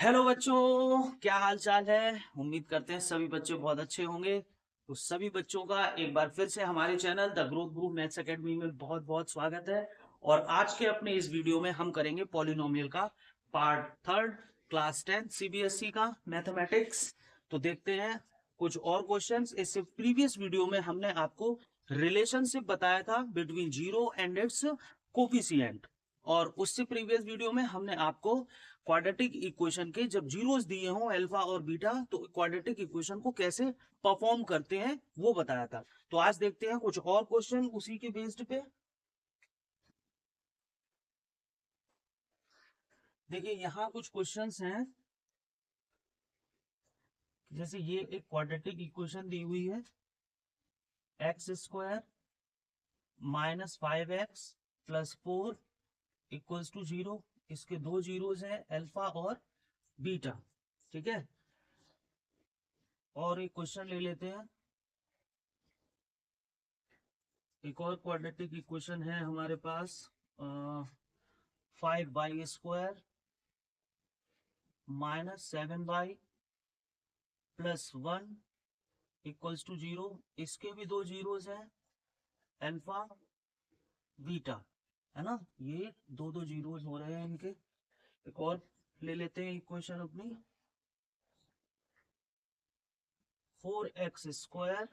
Hello बच्चों, क्या हाल चाल है। उम्मीद करते हैं सभी बच्चे बहुत अच्छे होंगे। तो सभी बच्चों का एक बार फिर से हमारे channel the growth group maths academy में बहुत बहुत स्वागत है। और आज के अपने इस वीडियो में हम करेंगे पॉलिनोमियल का पार्ट थर्ड, क्लास 10 सीबीएसई का मैथमेटिक्स। तो देखते हैं कुछ और क्वेश्चंस। इससे प्रीवियस वीडियो में हमने आपको रिलेशनशिप बताया था between zero and it's coefficient, और उससे प्रीवियस वीडियो में हमने आपको क्वाड्रेटिक इक्वेशन के जब जीरोस दिए हों अल्फा और बीटा, तो क्वाड्रेटिक इक्वेशन को कैसे परफॉर्म करते हैं वो बताया था। तो आज देखते हैं कुछ और क्वेश्चन उसी के बेस्ड पे। देखिए यहाँ कुछ क्वेश्चंस हैं, जैसे ये एक क्वाड्रेटिक इक्वेशन दी हुई है, x square minus 5x plus 4 equals to 0। इसके दो जीरोस हैं, अल्फा और बीटा। ठीक है, और एक क्वेश्चन ले लेते हैं। एक और क्वाड्रेटिक इक्वेशन है हमारे पास, 5y² minus 7y plus 1 equals to 0। इसके भी दो जीरोस हैं, अल्फा बीटा, है ना। ये दो दो जीरोस हो रहे हैं इनके। एक और ले लेते हैं इक्वेशन अपनी, 4x²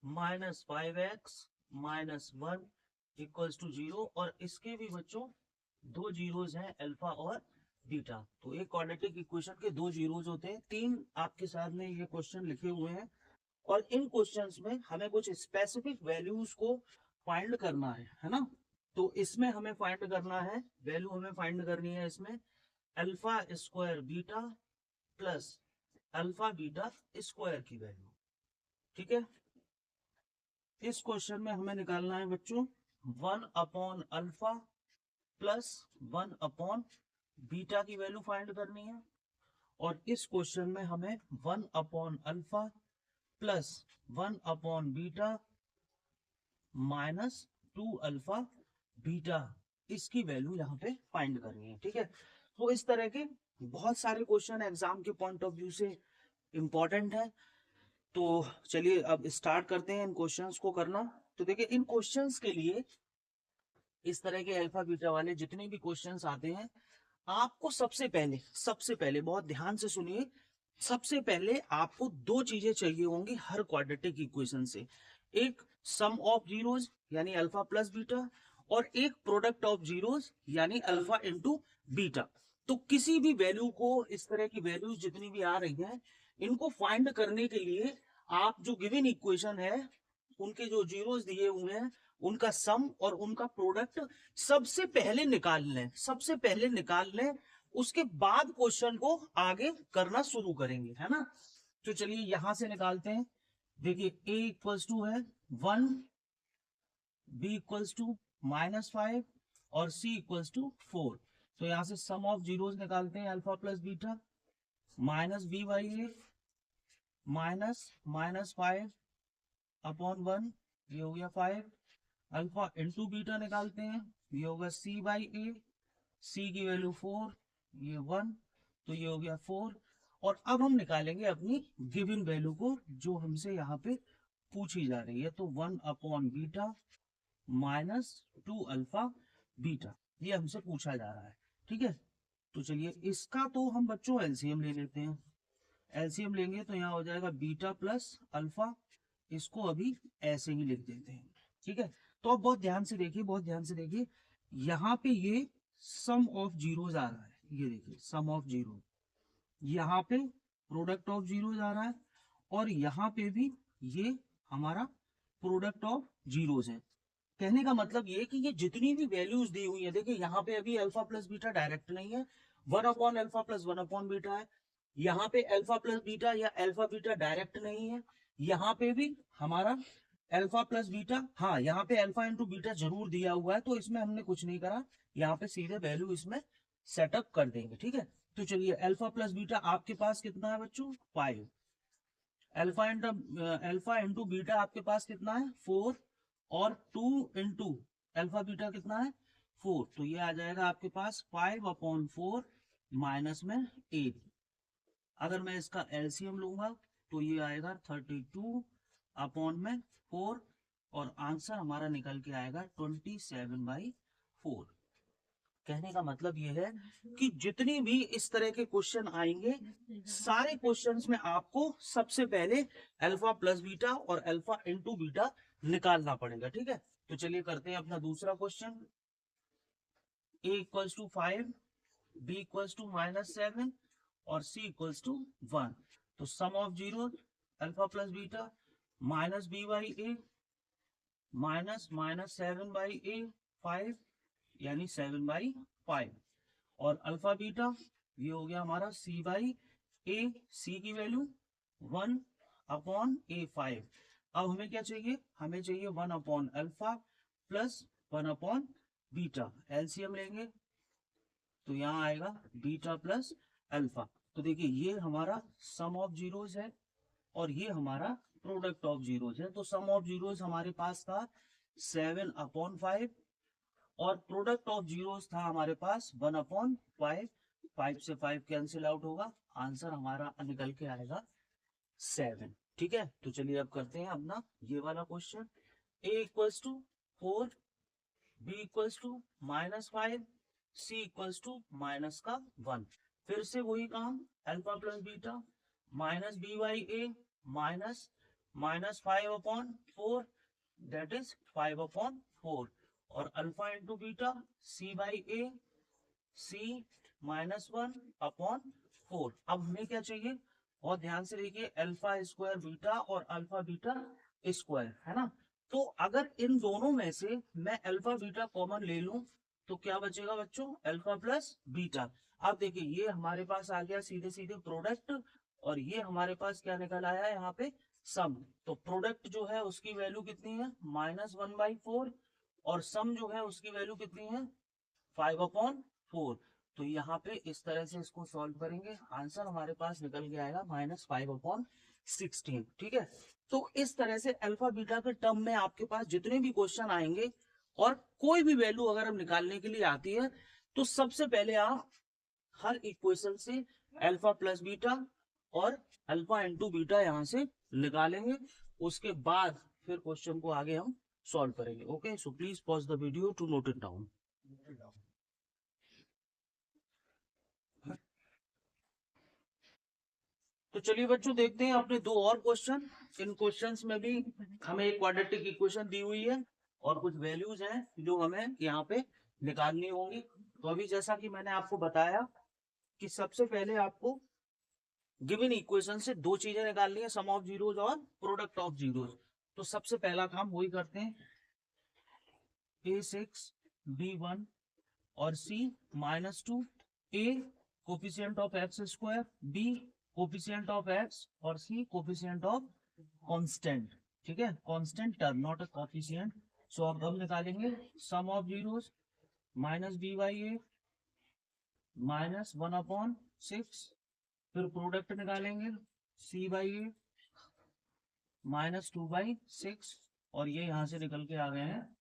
minus 5x minus 1 equals to 0। और इसके भी बच्चों दो जीरोस हैं, अल्फा और बीटा। तो एक क्वाड्रेटिक इक्वेशन के दो जीरोस होते हैं। तीन आपके सामने ये क्वेश्चन लिखे हुए हैं, और इन क्वेश्चंस में हमें कुछ स्पेसिफिक वैल्यूज को फाइंड करना है ना। तो इसमें हमें फाइंड करना है, वैल्यू हमें फाइंड करनी है इसमें, alpha square beta plus alpha beta square की वैल्यू। ठीक है, इस क्वेश्चन में हमें निकालना है बच्चों 1/अल्फा प्लस 1/ बीटा की वैल्यू फाइंड करनी है। और इस क्वेश्चन में हमें 1/अल्फा प्लस 1/बीटा माइनस 2 बीटा, इसकी वैल्यू यहाँ पे फाइंड करनी है। ठीक है, तो इस तरह के बहुत सारे क्वेश्चन एग्जाम के पॉइंट ऑफ व्यू से इंपॉर्टेंट है। तो चलिए अब स्टार्ट करते हैं इन क्वेश्चंस को करना। तो देखिए इन क्वेश्चंस के लिए, इस तरह के अल्फा बीटा वाले जितने भी क्वेश्चंस आते हैं, आपको सबसे पहले बहुत ध्यान से सुनिए। सबसे पहले आपको दो चीजें चाहिए होंगी हर क्वाड्रेटिक इक्वेशन से, एक सम ऑफ जीरोस यानी अल्फा प्लस बीटा, और एक प्रोडक्ट ऑफ जीरोस यानी अल्फा इंटू बीटा। तो किसी भी वैल्यू को, इस तरह की वैल्यूज जितनी भी आ रही हैं, इनको फाइंड करने के लिए आप जो गिवन इक्वेशन है, उनके जो जीरोस दिए हुए हैं, उनका सम और उनका प्रोडक्ट सबसे पहले निकाल लें। उसके बाद क्वेश्चन को आगे करना शुरू करेंगे, है ना। तो चलिए यहां से निकालते हैं। देखिए a इक्वल्स टू है 1, b इक्वल्स टू -5 और c इक्वल्स टू 4। तो यहां से सम ऑफ जीरोस निकालते हैं, alpha plus beta minus b/a minus -5/1, ये हो गया 5। अल्फा इंटू बीटा निकालते हैं, ये होगा c/a, c की वैल्यू 4, ये 1, तो ये हो गया 4। और अब हम निकालेंगे अपनी गिवन वैल्यू को, जो हमसे यहाँ पे पूछी जा रही है। तो 1/बीटा माइनस 2 बीटा, ये हमसे पूछा जा रहा है। ठीक है, तो चलिए इसका तो हम बच्चों एलसीएम ले लेते हैं। एलसीएम लेंगे तो यहाँ हो जाएगा बीटा प्लस अल्फा, इसको अभी ऐसे ही लिख देते हैं। ठीक है, तो अब बहुत ध्यान से देखिए, बहुत ध्यान से देखिए। यहाँ पे ये सम ऑफ जीरोस आ रहा है, ये देखिए सम ऑफ जीरो, यहाँ पे प्रोडक्ट ऑफ जीरोस आ रहा है, और यहाँ पे भी ये हमारा प्रोडक्ट ऑफ जीरोस है। कहने का मतलब ये कि ये जितनी भी वैल्यूज दी हुई है, देखिए यहाँ पे अभी अल्फा प्लस बीटा डायरेक्ट नहीं है, 1/अल्फा प्लस 1/बीटा है। यहाँ पे अल्फा प्लस बीटा या अल्फा बीटा डायरेक्ट नहीं है। यहाँ पे भी हमारा अल्फा प्लस बीटा, हाँ यहाँ पे अल्फा इंटू बीटा जरूर दिया हुआ है, तो इसमें हमने कुछ नहीं करा, यहाँ पे सीधे वैल्यू इसमें सेटअप कर देंगे। ठीक है, तो चलिए अल्फा प्लस बीटा आपके पास कितना है बच्चों, 5। अल्फा इंटू बीटा आपके पास कितना है, 4। और 2 इंटू अल्फा बीटा कितना है, 4, तो ये आ जाएगा आपके पास 5/4 माइनस में 8। अगर मैं इसका एलसीएम लूंगा तो ये आएगा 32/4 और आंसर हमारा निकल के आएगा 27/4। कहने का मतलब ये है कि जितनी भी इस तरह के क्वेश्चन आएंगे सारे क्वेश्चंस में आपको सबसे पहले अल्फा प्लस बीटा और अल्फा इंटू बीटा निकालना पड़ेगा। ठीक है, तो चलिए करते हैं अपना दूसरा question. a equals to 5, b equals to -7 और c इक्वल्स टू 1। तो sum of zero alpha plus beta minus b by a minus -7/a 5 यानी 7/5 और अल्फा बीटा ये हो गया हमारा c/a, c की वैल्यू 1/a5। अब हमें क्या चाहिए, हमें चाहिए 1/अल्फा प्लस 1/बीटा। एलसीएम लेंगे तो यहाँ आएगा बीटा प्लस अल्फा। तो देखिए ये हमारा सम ऑफ जीरोस है और ये हमारा प्रोडक्ट ऑफ जीरोस है। तो सम ऑफ जीरोस हमारे पास था 7/5 और प्रोडक्ट ऑफ जीरोस था हमारे पास 1/5। 5 से 5 कैंसिल आउट होगा, आंसर हमारा निकल के आएगा 7। ठीक है, तो चलिए अब करते हैं अपना ये वाला question. a equals to 4, b equals to -5, c equals to -1। फिर से वही काम, alpha plus beta minus b/a minus -5/4 that is 5/4 और alpha into beta c/a c -1/4। अब हमें क्या चाहिए, और ध्यान से देखिए अल्फा स्क्वायर बीटा और अल्फा बीटा स्क्वायर है ना। तो अगर इन दोनों में से मैं अल्फा बीटा कॉमन ले लूं तो क्या बचेगा बच्चों, अल्फा प्लस बीटा। अब देखिए ये हमारे पास आ गया सीधे सीधे प्रोडक्ट और ये हमारे पास क्या निकल आया है यहाँ पे सम। तो प्रोडक्ट जो है उसकी वैल्यू कितनी है -1/4 और सम जो है उसकी वैल्यू कितनी है 5/4। तो यहाँ पे इस तरह से इसको सॉल्व करेंगे, आंसर हमारे पास निकल के आएगा -5/16। ठीक है, तो इस तरह से अल्फा बीटा के टर्म में आपके पास जितने भी क्वेश्चन आएंगे और कोई भी वैल्यू अगर हम निकालने के लिए आती है तो सबसे पहले आप हर इक्वेशन से अल्फा प्लस बीटा और अल्फा इंटू बीटा यहाँ से निकालेंगे, उसके बाद फिर क्वेश्चन को आगे हम सॉल्व करेंगे। Okay, so please pause the video to note it down. तो चलिए बच्चों देखते हैं अपने दो और क्वेश्चन। इन क्वेश्चंस में भी हमें एक क्वाड्रेटिक इक्वेशन दी हुई है और कुछ वैल्यूज हैं जो हमें यहाँ पे निकालनी होंगी। तो अभी जैसा कि मैंने आपको बताया कि सबसे पहले आपको गिवन इक्वेशन से दो चीजें निकालनी है, सम ऑफ जीरोस और प्रोडक्ट ऑफ जीरोस। तो सबसे पहला काम वही करते हैं, a6 b1 और c -2, a coefficient of x square, b coefficient of x और c कोफिशिएंट ऑफ कांस्टेंट। ठीक है, constant term not a coefficient. So अब हम निकालेंगे सम ऑफ जीरोस -b/a -1/6, फिर प्रोडक्ट निकालेंगे c/a -2/6 और ये यहां से निकल के आ गए हैं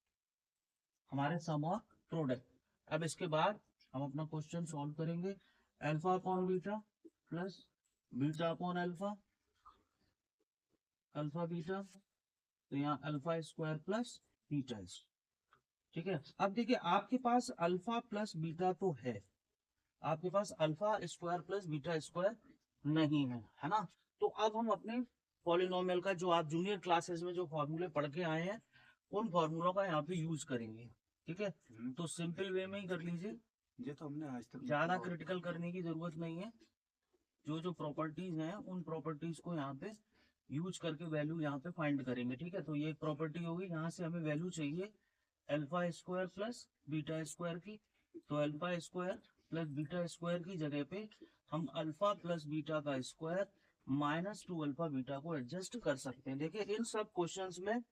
हमारे सम ऑफ प्रोडक्ट। अब इसके बाद हम अपना क्वेश्चन सॉल्व करेंगे, alpha upon beta plus beta upon alpha, alpha beta तो यहाँ अल्फा स्क्वायर प्लस बीटा। ठीक है, अब देखिए आपके पास अल्फा प्लस बीटा तो है, आपके पास alpha square plus beta square नहीं है ना। तो अब हम अपने पॉलिनोमियल का जो आप जूनियर क्लासेस में जो फॉर्मूले पढ़ के आए हैं उन फॉर्मूलों का यहाँ पे यूज करेंगे। ठीक है, तो सिंपल वे में ही कर लीजिए, ये तो हमने आज तक ज्यादा क्रिटिकल करने की जरूरत नहीं है। जो जो प्रॉपर्टीज हैं उन प्रॉपर्टीज को यहाँ पे यूज करके वैल्यू यहाँ पे फाइंड करेंगे। ठीक है, तो ये एक प्रॉपर्टी होगी, यहाँ से हमें वैल्यू चाहिए alpha square plus beta square की। तो alpha square plus beta square की जगह पे हम अल्फा प्लस बीटा का स्क्वायर -2 अल्फा बीटा को एडजस्ट कर सकते हैं। देखिए इन सब क्वेश्चंस में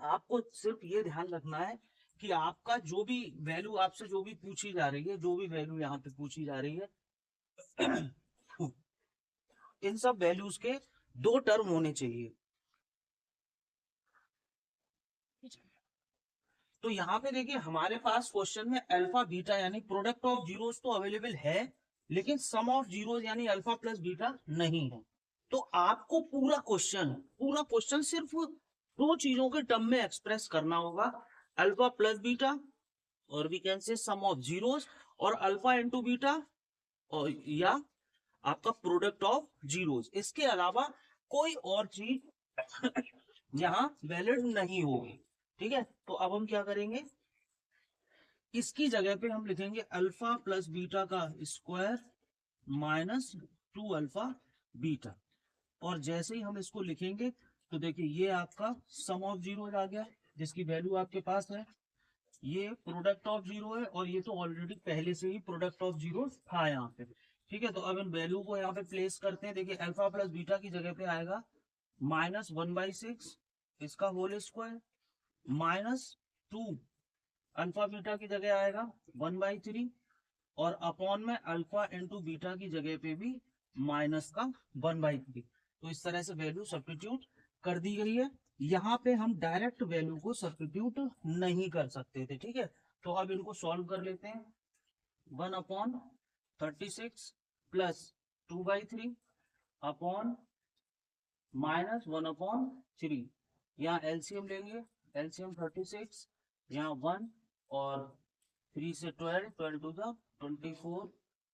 आपको सिर्फ ये ध्यान रखना है कि आपका जो भी वैल्यू आपसे जो भी पूछी जा रही है, जो भी वैल्यू यहाँ पे पूछी जा रही है इन सब वैल्यूज के दो टर्म होने चाहिए। तो यहाँ पे देखिए हमारे पास क्वेश्चन में अल्फा बीटा यानी प्रोडक्ट ऑफ जीरोस तो अवेलेबल है, लेकिन सम ऑफ जीरोस यानी अल्फा प्लस बीटा नहीं है। तो आपको पूरा क्वेश्चन सिर्फ दो चीजों के टर्म में एक्सप्रेस करना होगा, अल्फा प्लस बीटा और we can say sum of zeros, और अल्फा इंटू बीटा, और या आपका प्रोडक्ट ऑफ जीरोस। इसके अलावा कोई और चीज यहाँ वैलिड नहीं होगी। ठीक है, तो अब हम क्या करेंगे, इसकी जगह पे हम लिखेंगे अल्फा प्लस बीटा का स्क्वायर माइनस 2 अल्फा बीटा, और जैसे ही हम इसको लिखेंगे तो देखिए ये आपका सम ऑफ जीरो आ गया जिसकी वैल्यू आपके पास है, ये प्रोडक्ट ऑफ जीरो है, और ये तो ऑलरेडी पहले से ही प्रोडक्ट ऑफ जीरो था यहाँ पे। ठीक है, तो अब इन वैल्यू को यहाँ पे प्लेस करते हैं। देखिए अल्फा प्लस बीटा की जगह पे आएगा -1/6 इसका होल स्क्वायर, -2 अल्फा बीटा की जगह आएगा 1/3, और अपॉन में अल्फा इंटू बीटा की जगह पे भी माइनस का 1/3। तो इस तरह से वैल्यू सब्स्टिट्यूट कर दी गई है। यहाँ पे हम डायरेक्ट वैल्यू को सब्स्टिट्यूट नहीं कर सकते थे। ठीक है, तो अब इनको सॉल्व कर लेते हैं। 1/36 प्लस 2/3 अपॉन -1/3, यहाँ एलसीएम लेंगे, एलसीएम 36, यहाँ 1 और 3 से 12, 12 to the 24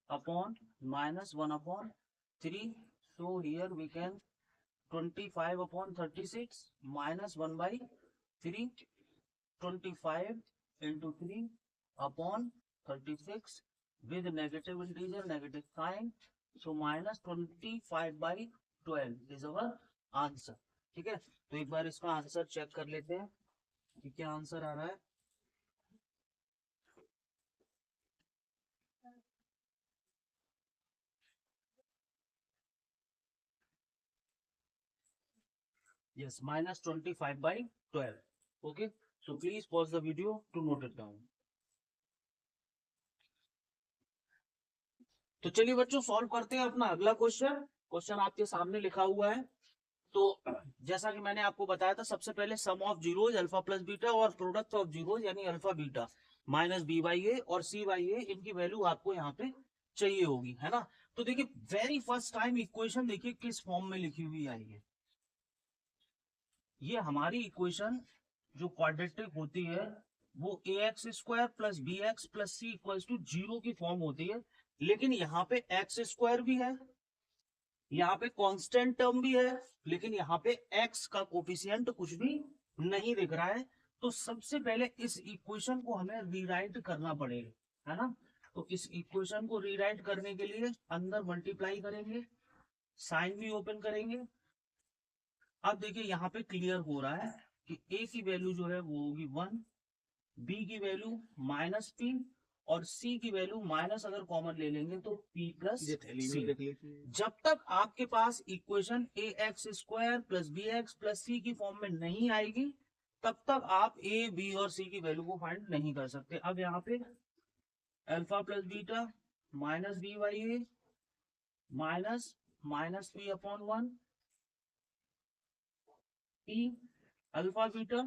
upon -1/3, so here we can 25/36 -1/3, 25 into 3 upon 36 with negative integer negative sign, so -25/12 is our answer. ठीक है, तो एक बार इसका आंसर चेक कर लेते हैं कि क्या आंसर आ रहा है। Yes, -25/12. Okay, so please pause the video to note it down. तो चलिए बच्चों सॉल्व करते हैं अपना अगला क्वेश्चन। क्वेश्चन आपके सामने लिखा हुआ है। तो जैसा कि मैंने आपको बताया था, सबसे पहले sum of zeros alpha plus beta और प्रोडक्ट ऑफ जीरोज यानी अल्फा बीटा माइनस b/a और c/a, इनकी वैल्यू आपको यहाँ पे चाहिए होगी, है ना। तो देखिए वेरी फर्स्ट टाइम इक्वेशन देखिए किस फॉर्म में लिखी हुई आई है। ये हमारी इक्वेशन जो क्वाड्रेटिक होती है वो ax² plus bx plus C equals to 0 की फॉर्म होती है, लेकिन यहाँ पे x² भी है, यहाँ पे कांस्टेंट टर्म भी है, लेकिन यहाँ पे x का कोफिशिएंट कुछ भी नहीं दिख रहा है। तो सबसे पहले इस इक्वेशन को हमें रीराइट करना पड़ेगा, है ना। तो इस इक्वेशन को रीराइट करने के लिए अंदर मल्टीप्लाई करेंगे, साइन भी ओपन करेंगे। अब देखिए यहाँ पे क्लियर हो रहा है कि a की वैल्यू जो है वो होगी 1, b की वैल्यू -p और c की वैल्यू माइनस, अगर कॉमन ले लेंगे तो p प्लस c। जब तक आपके पास equation ax² plus bx plus c की फॉर्म में नहीं आएगी तब तक आप a, b और c की वैल्यू को फाइंड नहीं कर सकते। अब यहाँ पे alpha plus beta minus b/a minus -p/1 p alpha beta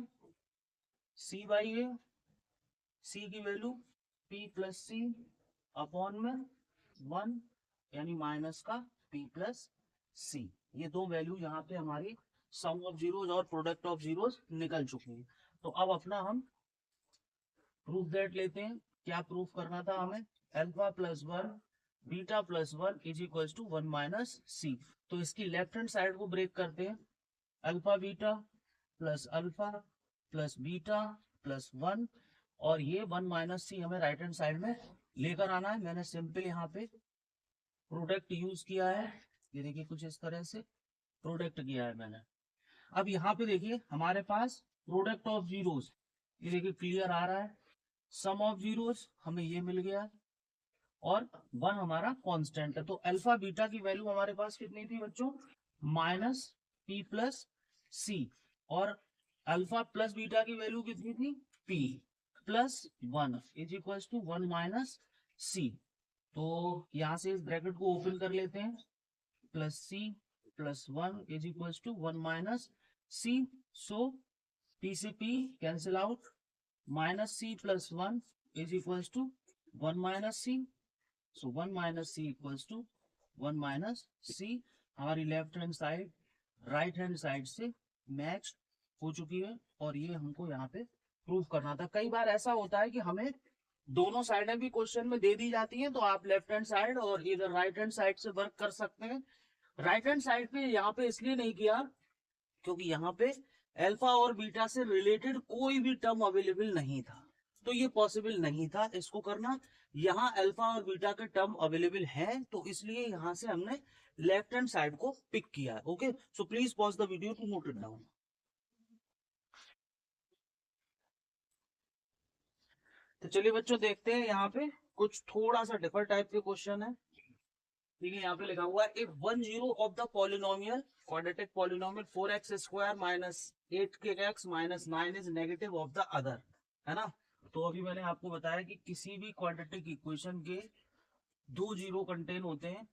c/a, c की value p plus c upon में 1 यानी माइनस का p प्लस c। ये दो वैल्यू यहाँ पे हमारी सम ऑफ जीरोज और प्रोडक्ट ऑफ जीरोज निकल चुकी है। तो अब अपना हम प्रूफ दैट लेते हैं। क्या प्रूफ करना था हमें, alpha plus 1 beta plus 1 is equal to 1 minus c. तो इसकी लेफ्ट हैंड साइड को ब्रेक करते हैं, alpha beta plus beta plus 1, और ये 1 माइनस सी हमें राइट हैंड साइड में लेकर आना है। मैंने सिंपल यहाँ पे प्रोडक्ट यूज किया है, ये देखिए कुछ इस तरह से प्रोडक्ट किया है मैंने। अब यहाँ पे देखिए हमारे पास प्रोडक्ट ऑफ जीरोस, ये देखिए क्लियर आ रहा है, सम ऑफ जीरोस हमें ये मिल गया और 1 हमारा कांस्टेंट है। तो अल्फा बीटा की वैल्यू हमारे पास कितनी थी बच्चों, -p प्लस सी, और अल्फा प्लस बीटा की वैल्यू कितनी थी, p plus 1 is equal to 1 minus c. तो यहां से इस ब्रैकेट को ओपन कर लेते हैं, plus c plus 1 is equal to 1 minus c. So p से p cancel out, minus c plus 1 is equals to 1 minus c. So 1 minus c equals to 1 minus c. हमारी left hand side right hand side से match हो चुकी है और ये हमको यहाँ पे प्रूव करना था। कई बार ऐसा होता है कि हमें दोनों साइडें भी क्वेश्चन में दे दी जाती हैं, तो आप लेफ्ट हैंड साइड और इधर राइट हैंड साइड से वर्क कर सकते हैं। राइट हैंड साइड पे यहाँ पे इसलिए नहीं किया क्योंकि यहाँ पे अल्फा और बीटा से रिलेटेड कोई भी टर्म अवेलेबल नहीं था, तो ये पॉसिबल नहीं था इसको करना। यहाँ अल्फा और बीटा के टर्म अवेलेबल है, तो इसलिए यहाँ से हमने लेफ्ट हैंड साइड को पिक किया। Okay, so please pause the video to note it down. तो चलिए बच्चों देखते हैं, यहाँ पे कुछ थोड़ा सा डिफरेंट टाइप के क्वेश्चन है। ठीक है, यहाँ पे लिखा हुआ है if 1 zero of the polynomial quadratic polynomial 4x square minus 8x minus 9 is negative of the other, है ना। तो अभी मैंने आपको बताया कि किसी भी क्वाड्रेटिक इक्वेशन के 2 जीरो कंटेन होते हैं।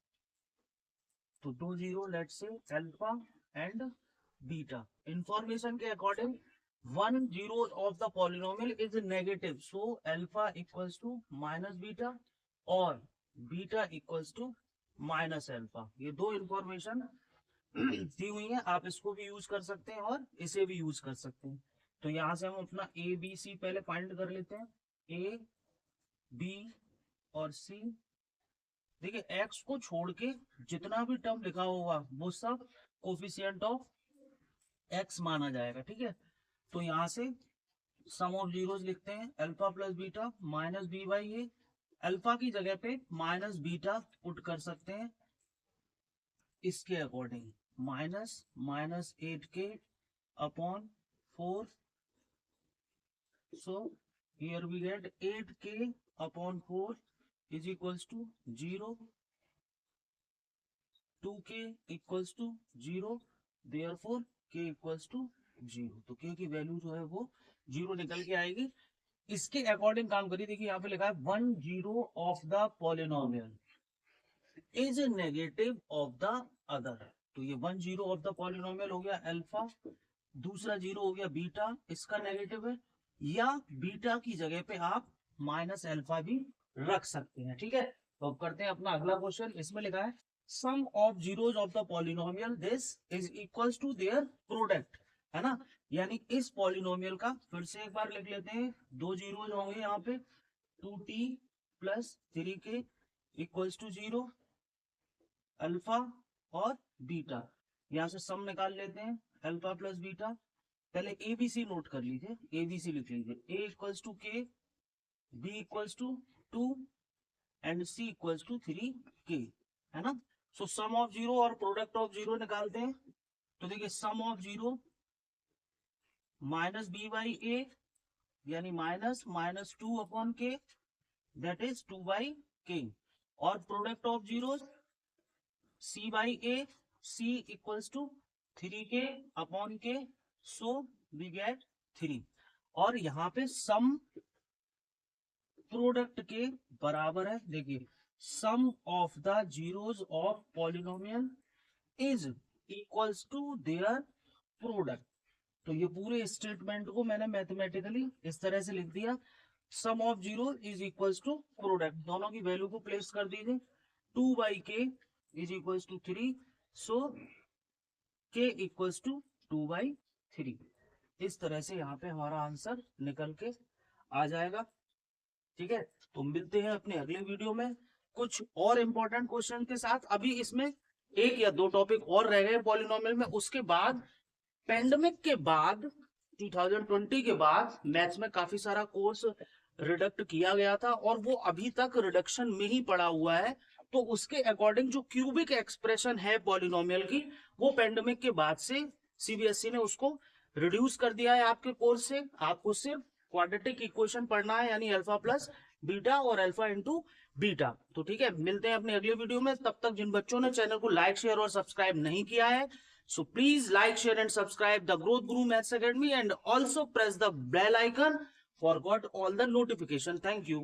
तो 2 zero let's say alpha and beta. Information के according 1 zero of the polynomial is negative, so alpha equals to minus beta और beta equals to minus alpha. ये दो इंफॉर्मेशन दी हुई है, आप इसको भी यूज कर सकते हैं और इसे भी यूज कर सकते हैं। तो यहां से हम अपना ए बी सी पहले फाइंड कर लेते हैं। ए बी और सी, देखिए एक्स को छोड़ के जितना भी टर्म लिखा होगा वो सब कोफिशिएंट ऑफ एक्स माना जाएगा। ठीक है, तो यहां से सम ऑफ जीरोस लिखते हैं, alpha plus beta minus B by A. Alpha की जगह पे माइनस बीटा पुट कर सकते हैं इसके according, minus minus 8k upon 4। So here we get 8k upon 4 is equals to 0, 2k equals to 0, therefore k equals to 0। तो k की value जो है वो 0 निकल के आएगी। इसके अकॉर्डिंग काम करिए, देखिए यहाँ पे लिखा है 1 zero of the polynomial is negative of the other. तो ये 1 जीरो ऑफ द पॉलिनोमियल हो गया अल्फा, दूसरा जीरो हो गया बीटा, इसका नेगेटिव है, या बीटा की जगह पे आप माइनस अल्फा भी रख सकते हैं। ठीक है, तो अब करते हैं अपना अगला क्वेश्चन। इसमें लिखा है sum of zeros of the polynomial this is equals to their product, है ना। यानी इस पॉलिनोमियल का फिर से एक बार लिख लेते हैं, दो जीरोज होंगे यहाँ पे, 2t plus 3k equals to 0, alpha और बीटा। यहां से सम निकाल लेते हैं, अल्फा प्लस बीटा। पहले ए बी सी नोट कर लीजिए, ए बी सी लिख लीजिए, a equals to k, b equals to 2 and c equals to 3k, है ना। सो सम ऑफ जीरो और प्रोडक्ट ऑफ जीरो निकालते हैं। तो देखिए sum of zero minus B by a यानी minus minus 2 upon k, that is 2 by k, और product of zero c by a, c equals to 3k upon k, so we get 3। और यहाँ पे some product के बराबर है। देखिए sum of the zeros of polynomial is equals to their product. तो ये पूरे स्टेटमेंट को मैंने मैथमेटिकली इस तरह से लिख दिया, sum of zero is equals to product, दोनों की वैल्यू को प्लेस कर दीजिए, 2 by K is equals to 3, so k equals to 2 by 3। इस तरह से यहाँ पे हमारा आंसर निकल के आ जाएगा। ठीक है, तो मिलते हैं अपने अगले वीडियो में कुछ और इंपॉर्टेंट क्वेश्चन के साथ। अभी इसमें एक या दो टॉपिक और रह गए पॉलिनोमियल में, उसके बाद पेंडेमिक के बाद 2020 के बाद मैथ्स में काफी सारा कोर्स रिडक्ट किया गया था और वो अभी तक रिडक्शन में ही पड़ा हुआ है। तो उसके अकॉर्डिंग जो क्यूबिक एक्सप्रेशन है पॉलिनोमियल की, वो पेंडेमिक के बाद से सीबीएसई ने उसको रिड्यूस कर दिया है आपके कोर्स से। आपको सिर्फ क्वाड्रेटिक इक्वेशन पढ़ना है, यानी अल्फा प्लस बीटा और अल्फा इंटू बीटा। तो ठीक है, मिलते हैं अपने अगले वीडियो में। तब तक जिन बच्चों ने चैनल को लाइक शेयर और सब्सक्राइब नहीं किया है, so please like, share and subscribe the Growth Guru Maths Academy and also press the bell icon for got all the notification. Thank you.